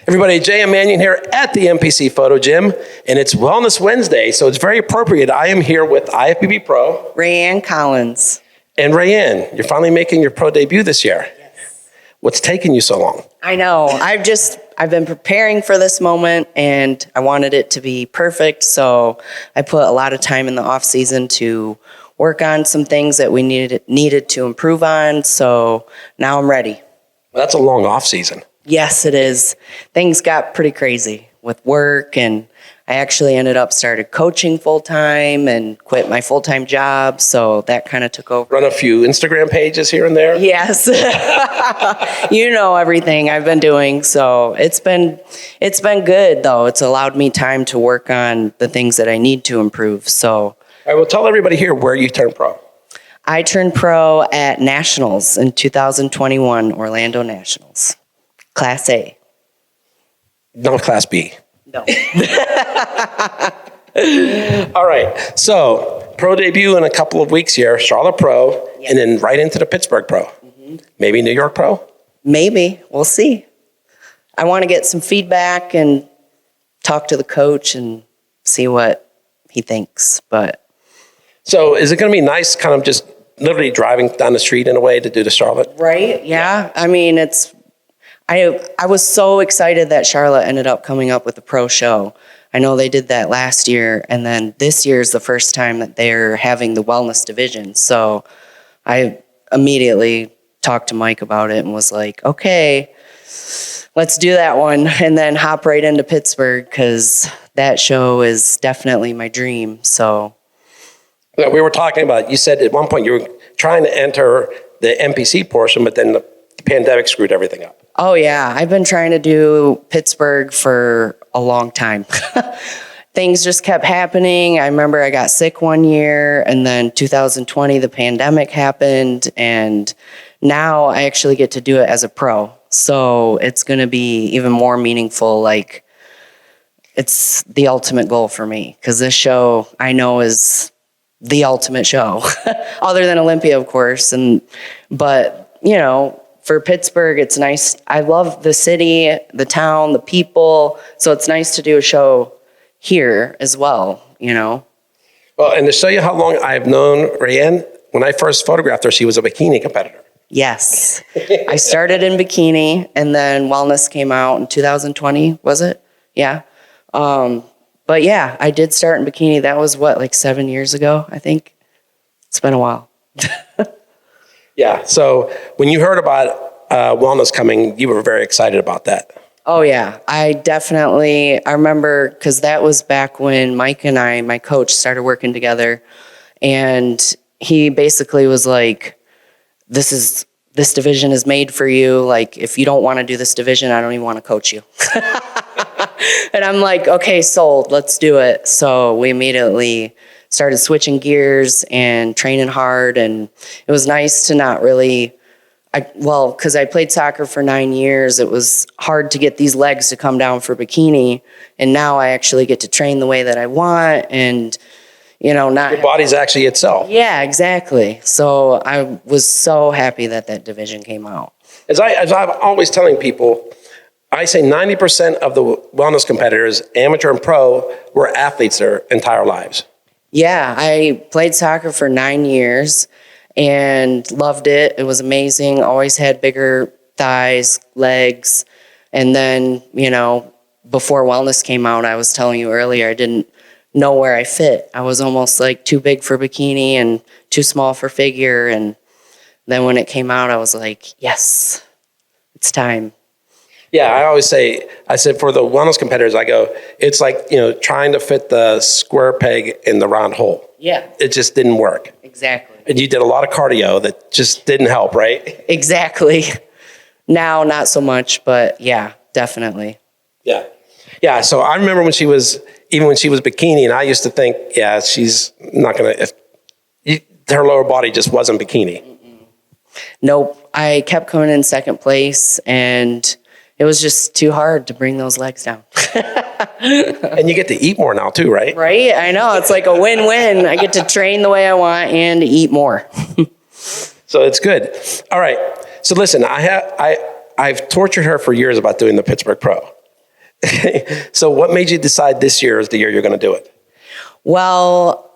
Everybody, Jay and Manion here at the MPC Photo Gym, and it's Wellness Wednesday, so it's very appropriate. I am here with IFBB Pro. Rayanne Collins. And Rayanne, you're finally making your pro debut this year. Yes. What's taking you so long? I know. I've been preparing for this moment, and I wanted it to be perfect, so I put a lot of time in the off season to work on some things that we needed to improve on, so now I'm ready. Well, that's a long off season. Yes, it is. Things got pretty crazy with work, and I actually ended up started coaching full-time and quit my full-time job, so that kind of took over. Run a few Instagram pages here and there? Yes. You know everything I've been doing, so it's been good, though. It's allowed me time to work on the things that I need to improve, so. I will tell everybody here where you turned pro. I turned pro at Nationals in 2021, Orlando Nationals. Class A. Not Class B. No. All right. So, pro debut in a couple of weeks here, Charlotte Pro, Yes. and then right into the Pittsburgh Pro. Mm-hmm. Maybe New York Pro? Maybe. We'll see. I want to get some feedback and talk to the coach and see what he thinks. But So, is it going to be nice kind of just literally driving down the street in a way to do the Charlotte? right? Yeah. I mean, I was so excited that Charlotte ended up coming up with a pro show. I know they did that last year, and then this year is the first time that they're having the wellness division. So I immediately talked to Mike about it and was like, okay, let's do that one, and then hop right into Pittsburgh because that show is definitely my dream. So We were talking about, you said at one point you were trying to enter the NPC portion, but then the pandemic screwed everything up. oh, yeah. I've been trying to do Pittsburgh for a long time. Things just kept happening. I remember I got sick one year, and then 2020, the pandemic happened, and now I actually get to do it as a pro. So it's going to be even more meaningful. Like, it's the ultimate goal for me because this show I know is the ultimate show, other than Olympia, of course. But, you know, for Pittsburgh, it's nice. I love the city, the town, the people. So it's nice to do a show here as well, you know. Well, and to show you how long I've known Rayanne, when I first photographed her, she was a bikini competitor. Yes. I started in bikini, and then wellness came out in 2020, was it? Yeah. But yeah, I did start in bikini. That was like 7 years ago, I think. It's been a while. Yeah, so when you heard about wellness coming, you were very excited about that. Oh yeah, I remember because that was back when Mike and my coach, started working together, and he basically was like, this division is made for you. Like, if you don't want to do this division, I don't even want to coach you. And I'm like, okay, sold, let's do it. So we immediately started switching gears and training hard, and it was nice to not really, because I played soccer for 9 years, it was hard to get these legs to come down for bikini, and now I actually get to train the way that I want, and, you know, not... Your body's actually itself. Yeah, exactly. So I was so happy that division came out. As I'm always telling people, I say 90% of the wellness competitors, amateur and pro, were athletes their entire lives. Yeah, I played soccer for 9 years and loved it. It was amazing. Always had bigger thighs, legs. And then, you know, before wellness came out, I was telling you earlier, I didn't know where I fit. I was almost like too big for bikini and too small for figure. And then when it came out, I was like, yes, it's time. Yeah, I said for the wellness competitors, I go, it's like, you know, trying to fit the square peg in the round hole. Yeah. It just didn't work. Exactly. And you did a lot of cardio that just didn't help, right? Exactly. Now, not so much, but yeah, definitely. Yeah. Yeah, so I remember when she was bikini, and I used to think, yeah, she's not going to, her lower body just wasn't bikini. Nope. I kept coming in second place, and it was just too hard to bring those legs down. And you get to eat more now too, right? Right? I know. It's like a win-win. I get to train the way I want and eat more. So it's good. All right. So listen, I've tortured her for years about doing the Pittsburgh Pro. So what made you decide this year is the year you're going to do it? Well,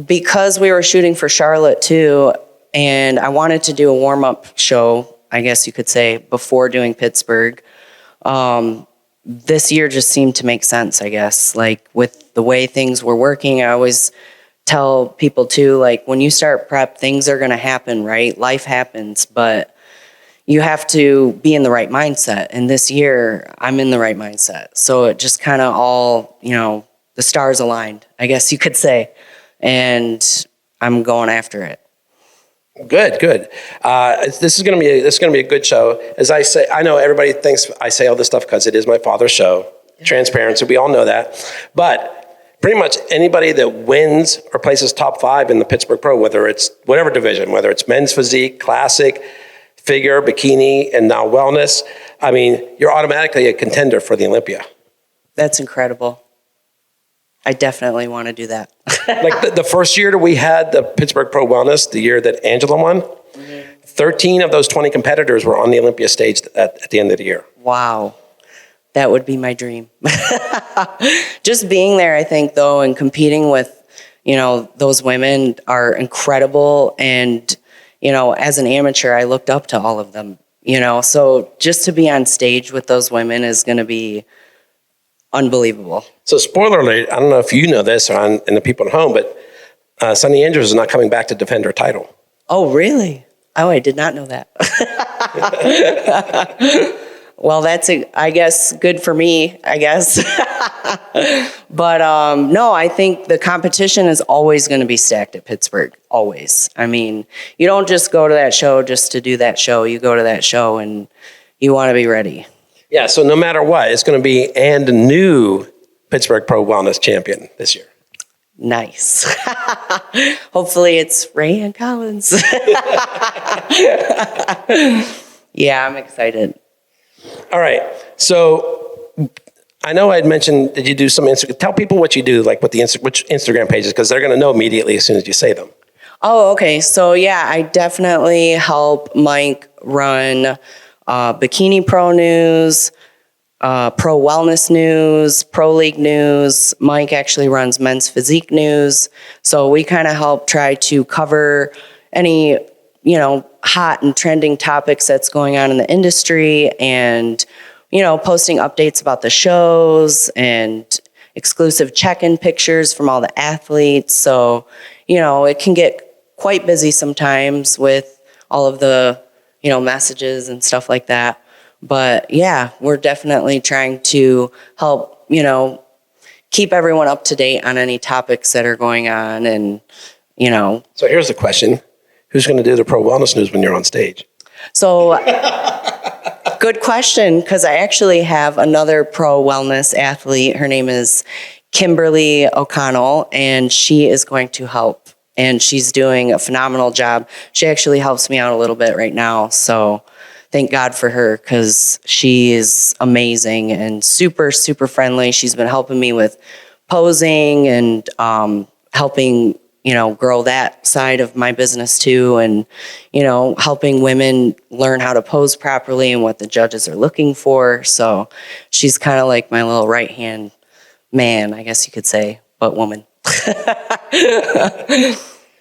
because we were shooting for Charlotte too, and I wanted to do a warm-up show, I guess you could say, before doing Pittsburgh. This year just seemed to make sense, I guess. Like with the way things were working, I always tell people too, like when you start prep, things are going to happen, right? Life happens, but you have to be in the right mindset. And this year, I'm in the right mindset. So it just kind of all, the stars aligned, I guess you could say. And I'm going after it. Good. This is going to be a good show. As I say, I know everybody thinks I say all this stuff because it is my father's show. Transparency, we all know that. But pretty much anybody that wins or places top 5 in the Pittsburgh Pro, whether it's whatever division, whether it's men's physique, classic, figure, bikini, and now wellness, I mean, you're automatically a contender for the Olympia. That's incredible. I definitely want to do that. Like the first year that we had the Pittsburgh Pro Wellness, the year that Angela won, 13 of those 20 competitors were on the Olympia stage at the end of the year. Wow. That would be my dream. Just being there, I think, though, and competing with, those women are incredible. And, as an amateur, I looked up to all of them, So just to be on stage with those women is going to be unbelievable. So spoiler alert, I don't know if you know this and the people at home, but Sunny Andrews is not coming back to defend her title. Oh, really? Oh, I did not know that. Well, that's, I guess, good for me, I guess. But no, I think the competition is always going to be stacked at Pittsburgh, always. I mean, you don't just go to that show just to do that show. You go to that show and you want to be ready. Yeah, so no matter what, it's going to be and a new Pittsburgh Pro Wellness champion this year. Nice. Hopefully it's Rayanne Collins. Yeah, I'm excited. All right. So I know I had mentioned, did you do some Instagram? Tell people what you do, like with which Instagram pages, because they're going to know immediately as soon as you say them. Oh, okay. So yeah, I definitely help Mike run Bikini Pro News, Pro Wellness News, Pro League News. Mike actually runs Men's Physique News. So we kind of help try to cover any, hot and trending topics that's going on in the industry and, posting updates about the shows and exclusive check-in pictures from all the athletes. So, it can get quite busy sometimes with all of the, messages and stuff like that. But yeah, we're definitely trying to help, keep everyone up to date on any topics that are going on and, So here's the question. Who's going to do the Pro Wellness News when you're on stage? So good question, because I actually have another Pro Wellness athlete. Her name is Kimberly O'Connell, and she is going to help. And she's doing a phenomenal job. She actually helps me out a little bit right now. So thank God for her, because she is amazing and super, super friendly. She's been helping me with posing and helping, grow that side of my business too. And, helping women learn how to pose properly and what the judges are looking for. So she's kind of like my little right-hand man, I guess you could say, but woman.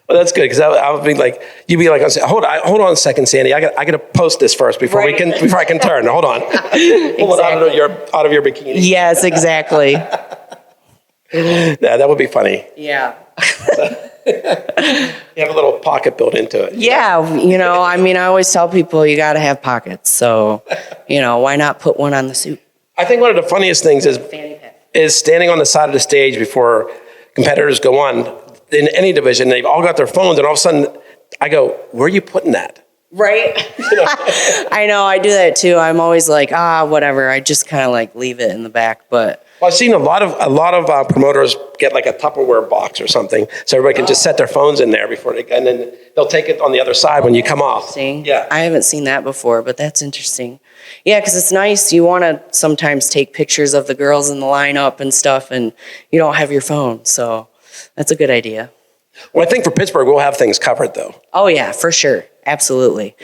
Well, that's good, because I would be like, you'd be like, hold on a second, Sandy. I got to post this first before I can turn. Hold on. Exactly. Pull it out of your bikini. Yes, exactly. Yeah, that would be funny. Yeah. You have a little pocket built into it. Yeah, I always tell people you got to have pockets. So, why not put one on the suit? I think one of the funniest things is standing on the side of the stage before competitors go on in any division. They've all got their phones, and all of a sudden I go, where are you putting that? Right. I know, I do that too. I'm always like, whatever. I just kind of like leave it in the back. But I've seen a lot of promoters get like a Tupperware box or something, so everybody can just set their phones in there and then they'll take it on the other side when you come off. Yeah, I haven't seen that before, but that's interesting. Yeah, because it's nice. You want to sometimes take pictures of the girls in the lineup and stuff, and you don't have your phone, so that's a good idea. Well, I think for Pittsburgh, we'll have things covered, though. Oh, yeah, for sure. Absolutely.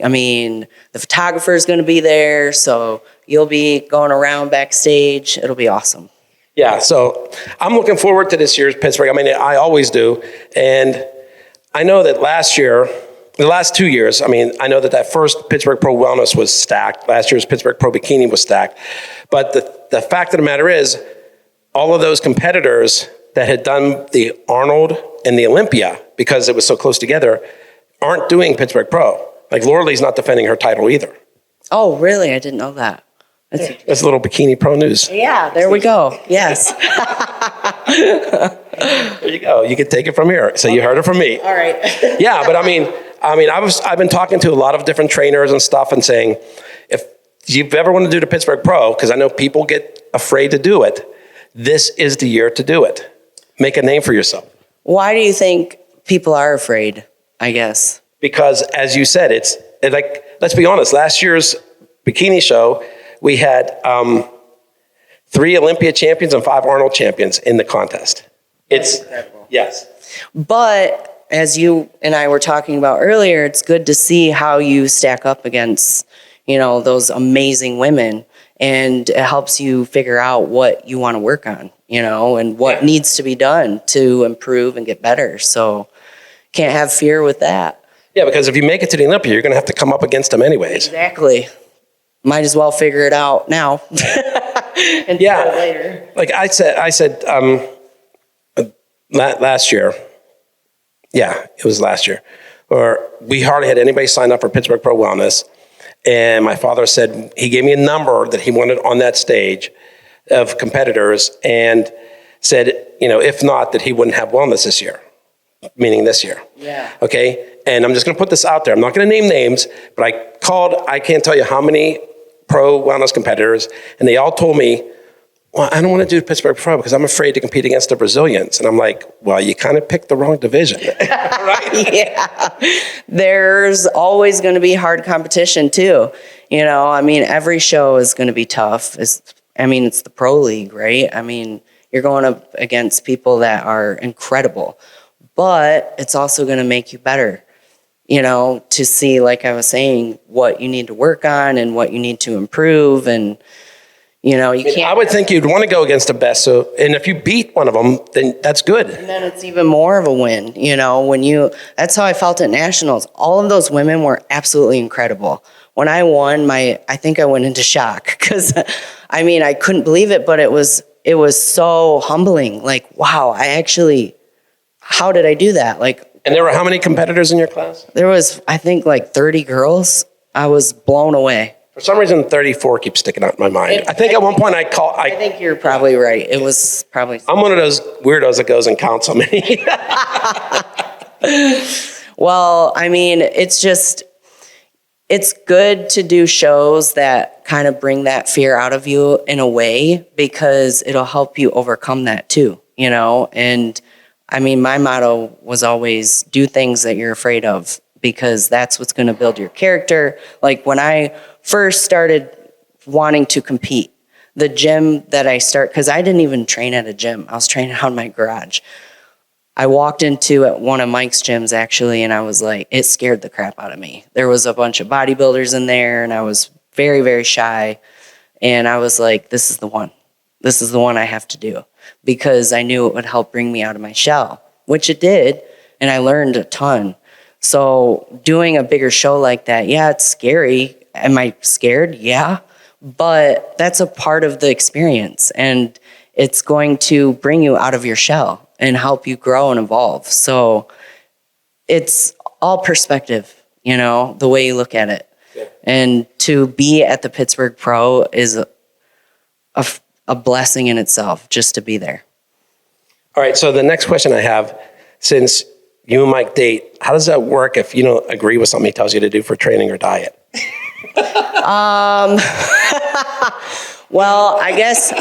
I mean, the photographer is going to be there, so you'll be going around backstage. It'll be awesome. Yeah, so I'm looking forward to this year's Pittsburgh. I mean, I always do. And I know that the last 2 years, I mean, I know that first Pittsburgh Pro Wellness was stacked. Last year's Pittsburgh Pro Bikini was stacked. But the fact of the matter is, all of those competitors that had done the Arnold and the Olympia, because it was so close together, aren't doing Pittsburgh Pro. Like Laura Lee's not defending her title either. Oh, really? I didn't know that. That's a little Bikini Pro news. Yeah, there we go. Yes. There you go. You can take it from here. So you heard it from me. All right. Yeah, but I mean, I've been talking to a lot of different trainers and stuff and saying, if you've ever want to do the Pittsburgh Pro, because I know people get afraid to do it, this is the year to do it. Make a name for yourself. Why do you think people are afraid, I guess? Because as you said, it's like, let's be honest, last year's bikini show, we had 3 Olympia champions and 5 Arnold champions in the contest. It's incredible. Yes. But as you and I were talking about earlier, it's good to see how you stack up against, those amazing women. And it helps you figure out what you want to work on, and what needs to be done to improve and get better. So can't have fear with that. Yeah, because if you make it to the Olympia, you're going to have to come up against them anyways. Exactly. Might as well figure it out now. And yeah. Later. Like I said last year. Yeah, it was last year. Or we hardly had anybody sign up for Pittsburgh Pro Wellness. And my father said, he gave me a number that he wanted on that stage of competitors and said, if not, that he wouldn't have wellness this year, meaning this year. Yeah. Okay. And I'm just going to put this out there. I'm not going to name names, but I can't tell you how many pro wellness competitors, and they all told me, well, I don't want to do Pittsburgh Pro because I'm afraid to compete against the Brazilians. And I'm like, well, you kind of picked the wrong division. Right? Yeah. There's always going to be hard competition too. Every show is going to be tough. It's the pro league, right? You're going up against people that are incredible, but it's also going to make you better, to see, like I was saying, what you need to work on and what you need to improve. And can't. I would think you'd want to go against the best. So, and if you beat one of them, then that's good. And then it's even more of a win. That's how I felt at Nationals. All of those women were absolutely incredible. When I won, I think I went into shock because, I couldn't believe it, but it was so humbling. Like, wow, how did I do that? And there were how many competitors in your class? There was, I think, 30 girls. I was blown away. For some reason, 34 keeps sticking out in my mind. I think at one point I think you're probably right. It was probably. I'm one of those weirdos that goes and counts so many. Well, it's good to do shows that kind of bring that fear out of you in a way, because it'll help you overcome that too, And my motto was always do things that you're afraid of, because that's what's going to build your character. Like when I first started wanting to compete, the gym that because I didn't even train at a gym. I was training out in my garage. I walked into at one of Mike's gyms actually, and I was like, it scared the crap out of me. There was a bunch of bodybuilders in there, and I was very, very shy. And I was like, this is the one. This is the one I have to do, because I knew it would help bring me out of my shell, which it did, and I learned a ton. So doing a bigger show like that, yeah, it's scary. Am I scared? Yeah. But that's a part of the experience, and it's going to bring you out of your shell and help you grow and evolve. So it's all perspective, the way you look at it. Yeah. And to be at the Pittsburgh Pro is a blessing in itself, just to be there. All right, so the next question I have, since you and Mike date, how does that work if you don't agree with something he tells you to do for training or diet? Well, I guess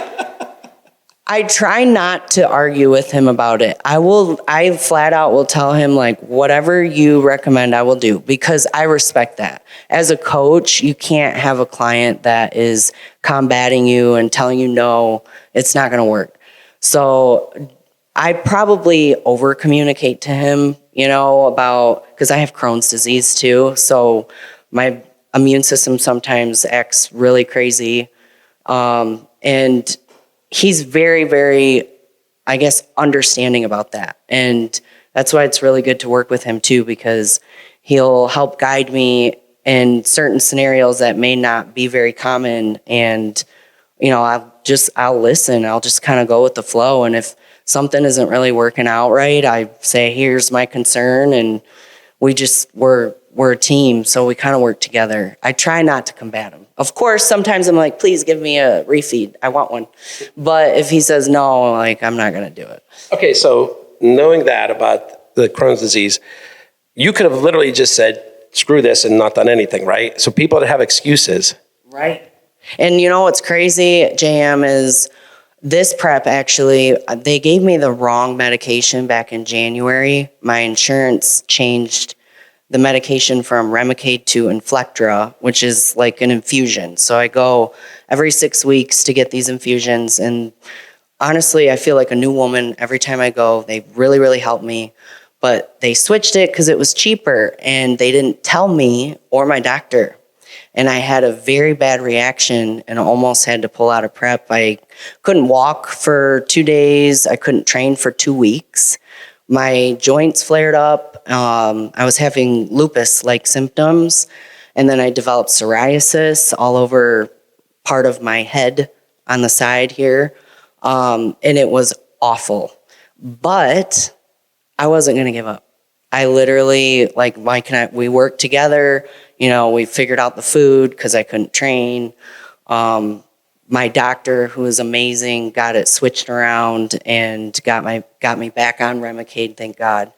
I try not to argue with him about it. I flat out will tell him, whatever you recommend, I will do, because I respect that. As a coach, you can't have a client that is combating you and telling you, no, it's not going to work. So I probably over communicate to him, because I have Crohn's disease too. So my immune system sometimes acts really crazy. And he's very, very, I guess, understanding about that. And that's why it's really good to work with him too, because he'll help guide me in certain scenarios that may not be very common. And, I'll listen. I'll just kind of go with the flow. And if something isn't really working out right, I say, here's my concern. And we're a team, so we kind of work together. I try not to combat him. Of course, sometimes I'm like, please give me a refeed. I want one. But if he says no, I'm not going to do it. Okay, so knowing that about the Crohn's disease, you could have literally just said, screw this and not done anything, right? So people that have excuses. Right. And what's crazy, JM, is this prep actually, they gave me the wrong medication back in January. My insurance changed the medication from Remicade to Inflectra, which is like an infusion. So I go every 6 weeks to get these infusions. And honestly, I feel like a new woman every time I go. They really, really help me. But they switched it because it was cheaper, and they didn't tell me or my doctor. And I had a very bad reaction and almost had to pull out of prep. I couldn't walk for 2 days. I couldn't train for 2 weeks. My joints flared up. I was having lupus-like symptoms. And then I developed psoriasis all over part of my head on the side here. And it was awful. But I wasn't going to give up. I literally, Mike and I, we worked together. We figured out the food because I couldn't train. My doctor, who was amazing, got it switched around and got me back on Remicade, thank God.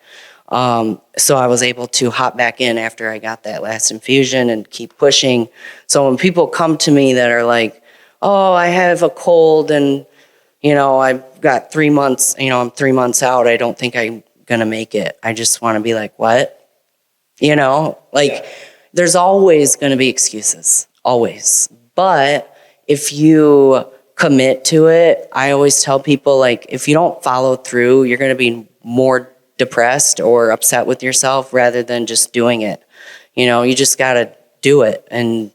So I was able to hop back in after I got that last infusion and keep pushing. So when people come to me that are like, oh, I have a cold and, I've got 3 months, I'm 3 months out, I don't think I'm going to make it. I just want to be like, what? There's always going to be excuses, always. But if you commit to it, I always tell people, if you don't follow through, you're going to be more depressed or upset with yourself rather than just doing it. You just got to do it. And,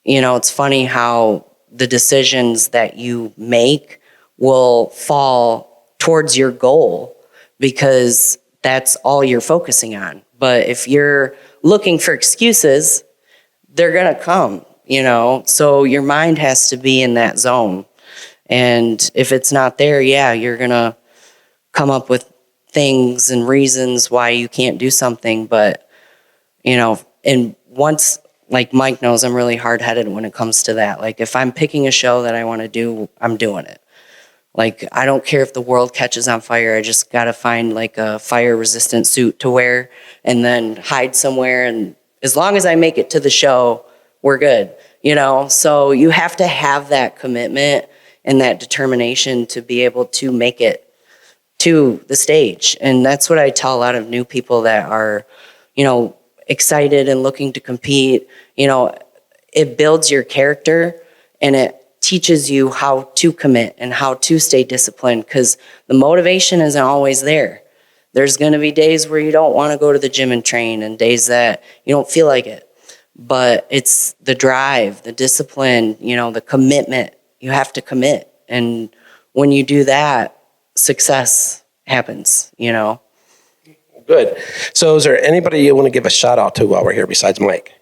it's funny how the decisions that you make will fall towards your goal because that's all you're focusing on. But if you're looking for excuses, they're going to come, So your mind has to be in that zone. And if it's not there, you're going to come up with things and reasons why you can't do something. But, and once, Mike knows, I'm really hard-headed when it comes to that. If I'm picking a show that I want to do, I'm doing it. I don't care if the world catches on fire. I just got to find a fire-resistant suit to wear and then hide somewhere. And as long as I make it to the show, we're good, So you have to have that commitment and that determination to be able to make it to the stage. And that's what I tell a lot of new people that are, excited and looking to compete. It builds your character and it teaches you how to commit and how to stay disciplined because the motivation isn't always there. There's going to be days where you don't want to go to the gym and train and days that you don't feel like it. But it's the drive, the discipline, the commitment. You have to commit. And when you do that, success happens, Good. So is there anybody you want to give a shout out to while we're here besides Mike?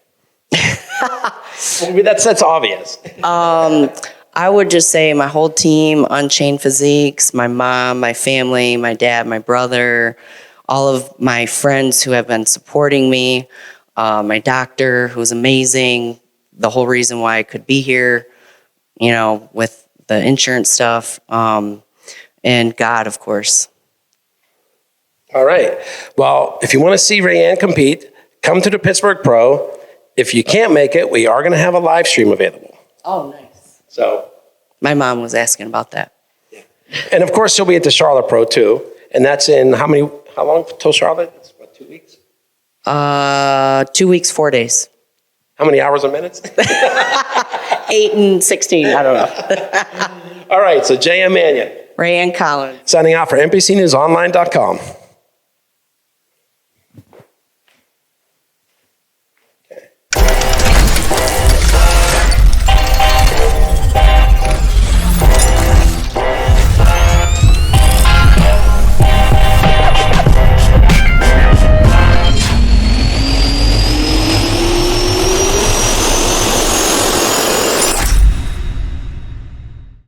That's obvious. I would just say my whole team, Unchained Physiques, my mom, my family, my dad, my brother, all of my friends who have been supporting me, my doctor who's amazing, the whole reason why I could be here, with the insurance stuff, and God, of course. All right. Well, if you want to see Rayanne compete, come to the Pittsburgh Pro. If you can't make it, we are going to have a live stream available. Oh, nice. So, my mom was asking about that. Yeah. And of course, she'll be at the Charlotte Pro too. And that's in how long till Charlotte? It's what, 2 weeks? 2 weeks, 4 days. How many hours and minutes? 8 and 16, I don't know. All right, so JM Manion. Rayanne Collins. Signing out for NPCNewsOnline.com.